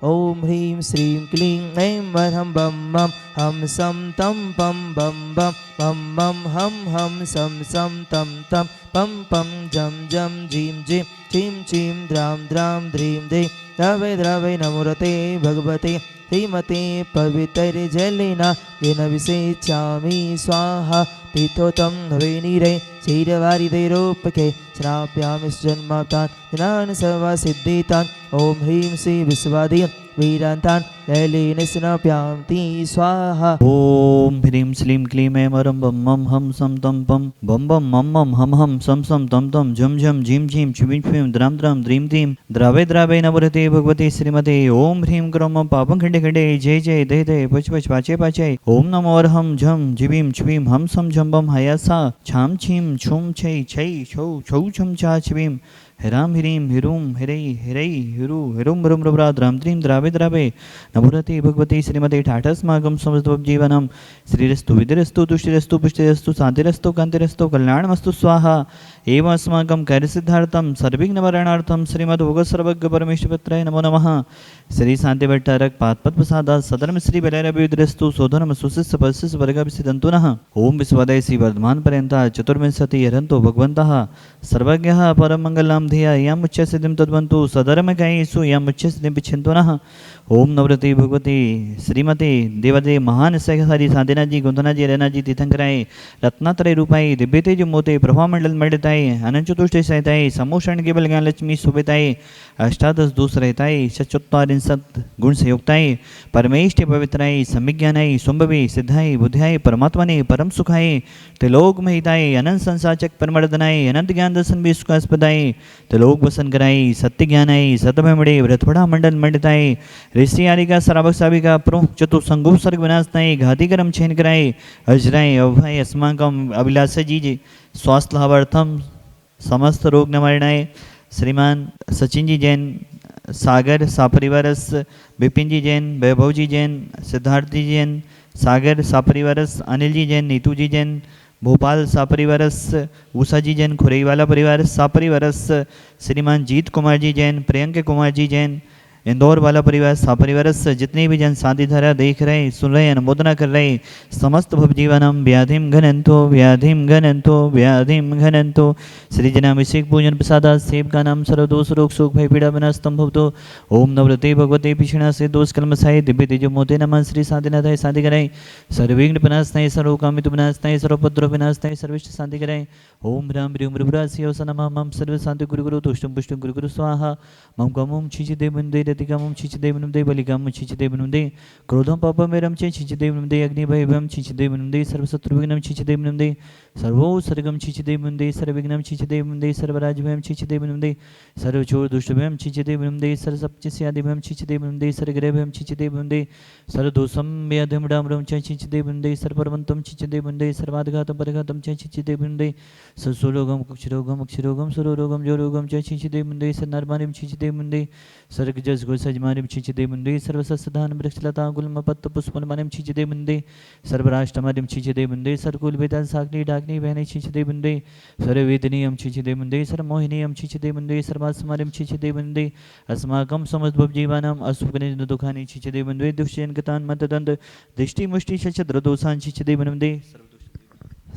ॐ ह्रीं श्रीं क्लीं ऐं वरहं बं बं हं सं तं पं बं बं बं बं हं हं सं तं तं पं पं जं जं झीं झीं चीं चीं द्रां द्रां ध्रीं ध्रीं द्रवे द्रवे नमोरते भगवते श्रीमते पवित्रजलेन येन विसेच्यामि स्वाहा तीर्थोत्तम हवेनीरे क्षीरवारिदैरोपके श्राप्यामि जन्मातान् जनान् सर्वसिद्धितान् ॐ ह्रीं श्री विश्वादि वीरान्तान् लैलेन स्नाप्यामि स्वाहा। ओम ह्रीं श्रीं क्लीं ऐं वरं बं मं हं सं तं पं बं बं मं मं हं हं सं तं तं झं झं झीं झीं छ्वीं छ्वीं द्रां द्रां द्रीं द्रीं द्रवे द्रवे नमोरते भगवते श्रीमते ओम ह्रीं क्रम पापं खण्डे खण्डे जय जय दय दय पच पच पाचे पाचे ओम नमो अरहं झं झिवीं छ्वीं हं सं झं बं हयासा छां छीं छुं छै छै छौ छौ छं चा छ्वीं हिरां हिरीं हिरूं हिरै हिरै हिरु हिरुं रुं रुब्रा द्रां द्रीं द्रावे द्रावे नमोरते भगवते श्रीमते ठाठस्मागम समस्तजीवनम श्रीरस्तु विधिरस्तु तुष्टिरस्तु पुष्टिरस्तु शांतिरस्तु कांतिरस्तु कल्याणमस्तु स्वाहा एवं अस्माकं कार्यसिद्धार्थं सर्विघ्नवरणार्थं श्रीमद्भोगसर्वज्ञ परमेश्वरपुत्राय नमो नमः। श्री शांतिभट्टारक पादपद्मसादा सदर्म श्री बलैरभिद्रस्तु शोधनम सुशिष्य पशिष्य वर्गाभिसिदन्तु नः। ओम विश्वदय श्री वर्धमान पर्यंत चतुर्विंशति हरन्तो भगवन्तः सर्वज्ञः परम मंगलम धिया यम उच्च सिद्धिं तद्वन्तु सधर्म गायेषु यम उच्च सिद्धिं पिच्छन्तु नः। ओम नवरते भगवती श्रीमते देवदे महान सहसारी साधना जी गुंधना जी रैना जी तीर्थंकराय रत्नात्रय रूपाई दिव्य तेज मोते प्रभा मंडल मंडिताय अनंत चतुष्टय सहिताय समोषण केवल ज्ञान लक्ष्मी सुबेताय अष्टादश दोष रहताय सचोत्तरिंसत गुण संयुक्ताय परमेष्ठ पवित्राय समिज्ञानाय सुंभवे सिद्धाय बुद्धाय परमात्मने परम सुखाय त्रिलोक महिताय अनंत संसाचक परमर्दनाय अनंत ज्ञान दर्शन भी सुखास्पदाय त्रिलोक वसन कराय सत्य ज्ञानाय सतभमडे व्रतपड़ा मंडल मंडिताय ऋषि आरिका सरावक साविका प्रमुख चतुसंगो सर्ग विनाशनाय घातिकरम छेन कराय अजराय अभय अस्माकम अभिलाष जी स्वास्थ्य लाभार्थम समस्त रोग निवारणाय श्रीमान सचिन जी जैन सागर सापरिवारस विपिन जी जैन वैभव जी जैन सिद्धार्थ जी जैन सागर सापरिवारस अनिल जी जैन नीतू जी जैन भोपाल सापरिवारस उषा जी जैन खुरईवाला परिवार सापरिवारस श्रीमान जीत कुमार जी जैन प्रियंक कुमार जी जैन इंदौर वाला परिवार सापरिवारस जितने भी जन शांति धारा देख रहे सुन रहे अनुमोदना कर रहे समस्त भवजीवनम व्याधिम घनंतो व्याधिम घनंतो श्री जनाभिषेक पूजन प्रसादा सेव का नाम सर्वदोष रोग शोक भय पीड़ा विनाशतम भवतो ओम नवरते भगवते पिछड़ा से दोष कलमसाय दिव्य तेजो मोते नमः श्री शांतिनाथाय शांति कराय सर्वविघ्न विनाशनाय सर्वकामित विनाशनाय सर्वपद्रव विनाशनाय सर्विष्ट शांति कराय ओम राम ह्रीं मृभुरास्योस नमः मम सर्व शांति गुरु गुरु तुष्टम पुष्टम गुरु गुरु स्वाहा मम गमम छिचिदे बंदे रतिगमम छिचिदे बनुदे बलिगम छिचिदे बनुदे क्रोधम पापमेरम च छिचिदे बनुदे अग्निभयभम छिचिदे बनुदे सर्वशत्रुविघ्नं छिचिदे बनुदे सर्वो सर्गम छिचिदे बनुदे सर्वविघ्नं छिचिदे बनुदे सर्वराजभयं छिचिदे बनुदे सर्वचोर दुष्टभयं छिचिदे बनुदे सर्वसप्तस्यादिभयं छिचिदे बनुदे सर्वग्रहभयं छिचिदे बनुदे सर्वदोषं व्याधिमडामरं च छिचिदे बनुदे सर्वपर्वन्तं छिचिदे बनुदे सर्वाधिघातं परिघातं च छिचिदे बनुदे सर्वसुरोगम कुक्षरोगम अक्षरोगम सुरोगम जोरोगम च छिचिदे बनुदे सर्वनर्माणिं छिचिदे बनुदे सर्गजस गोसजमानिं छिचिदे बनुदे सर्वसस्यधान वृक्षलता गुल्मपत्र पुष्पलमानिं छिचिदे बनुदे सर्वराष्ट्रमानिं छिचिदे बनुदे सर्वकुलभेदान साग्नि डाग्नि बहने छिचिदे बनुदे सर्ववेदनीयं छिचिदे बनुदे सर्वमोहिनीयं छिचिदे बनुदे सर्वास्मारिं छिचिदे बनुदे अस्माकं समस्तभवजीवानाम् असुखनिज दुःखानि छिचिदे बनुदे दुष्यन्कतान् मतदन्त दृष्टिमुष्टि शतद्रदोषान् छिचिदे बनुदे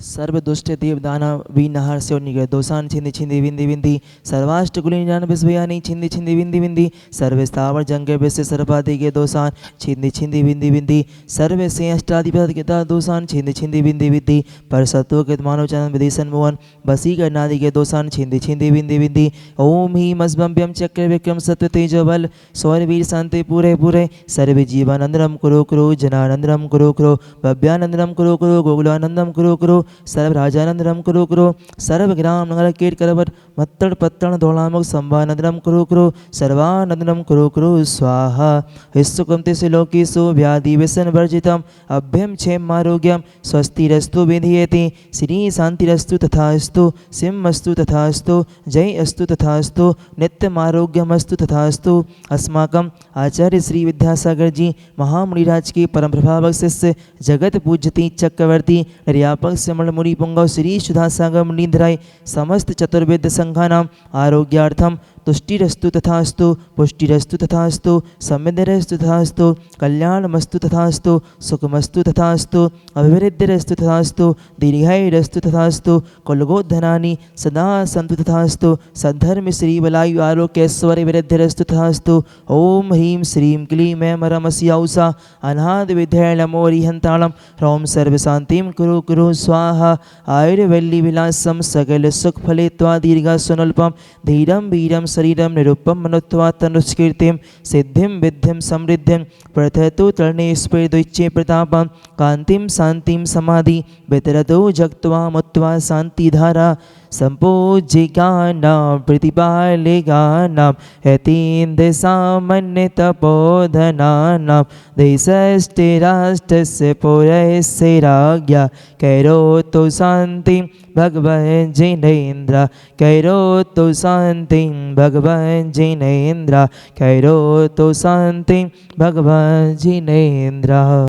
सर्वदुष्ट देवदानव विनाहर से निग्रह दोषान छिंदी छिंदी विंदी विंदी सर्वाष्टकुलीनान विस्वयानी छिंदी छिंदी विंदी विंदी सर्वे स्थावर जंगे विश्व सर्वादि के दोषान छिंदी छिंदी विंदी विंदी सर्वे से अष्टाधिपति के दोषान छिंदी छिंदी विंदी विंदी पर सत्व के मानव चरण विदेशन मोहन बसी करनादि के दोषान छिंदी छिंदी विंदी विंदी ओम ही मस्बम्भ्यम चक्र विक्रम सत्व तेज बल सौरवीर शांति पूरे पूरे सर्वे जीवानंदरम कुरु कुरु जनानंदरम कुरु कुरु भव्यानंदरम कुरु कुरु गोकुलानंदम कुरु कुरु सर्व राजानंदरम कुरु कुरु सर्व ग्राम नगर कीट करवट मत्तड़ पत्तड़ धोलामुख संभानंदरम कुरु कुरु सर्वानंदरम कुरु कुरु स्वाहा हिस्सुकंते से लोकेशु व्याधि व्यसन वर्जितम अभ्यम क्षेम आरोग्यम स्वस्तिरस्तु विधीयते श्री शांतिरस्तु तथास्तु सिंहस्तु तथास्तु जय अस्तु तथास्तु नित्यम आरोग्यमस्तु तथास्तु अस्माकम आचार्य श्री विद्यासागर जी महामुनिराज के परम प्रभावक शिष्य जगत पूज्यति चक्रवर्ती निर्यापक मुनि पुंगव श्री सुधासागर मुनिधराय समस्त चतुर्वेद संघानाम आरोग्यार्थम तुष्टिरस्तु तथास्तु पुष्टिरस्तु तथास्तु समृद्धिरस्तु तथास्तु कल्याणमस्तु तथास्तु सुखमस्तु तथास्तु अभिवृद्धिरस्तु तथास्तु दीर्घायुरस्तु तथास्तु कुलगोधनानि सदा सन्तु तथास्तु सद्धर्म श्रीबलायु आरोग्यैश्वर्यवृद्धिरस्तु तथास्तु ओम ह्रीं श्रीं क्लीं ऐं रमस्यौषा अनादिविद्यालमोरिहन्तालं ह्रौं सर्वशान्तिं कुरु कुरु स्वाहा आयुर्वल्लीविलासं सकलसुखफले त्वा दीर्घसुनल्पं धीरं वीरं शरीरं निरुपं मनुत्वा तनुष्कीर्तिं सिद्धिं विद्धिं समृद्धिं प्रथयतु तरणेश्वरद्वैच्ये प्रतापं कान्तिं शान्तिं समाधि वितरतु जगत्वा मुत्वा शान्तिधारा सम्पूज्यिकानां प्रतिपालिकानां यतीन्द्रसामान्यतपोधनानां देशस्थिराष्ट्रस्य पुरस्य राज्ञा कैरोतु शान्तिं भगवन् जिनेन्द्र कैरोतु शान्तिं भगवन् जिनेन्द्र कैरोतु शान्तिं भगवन् जिनेन्द्र।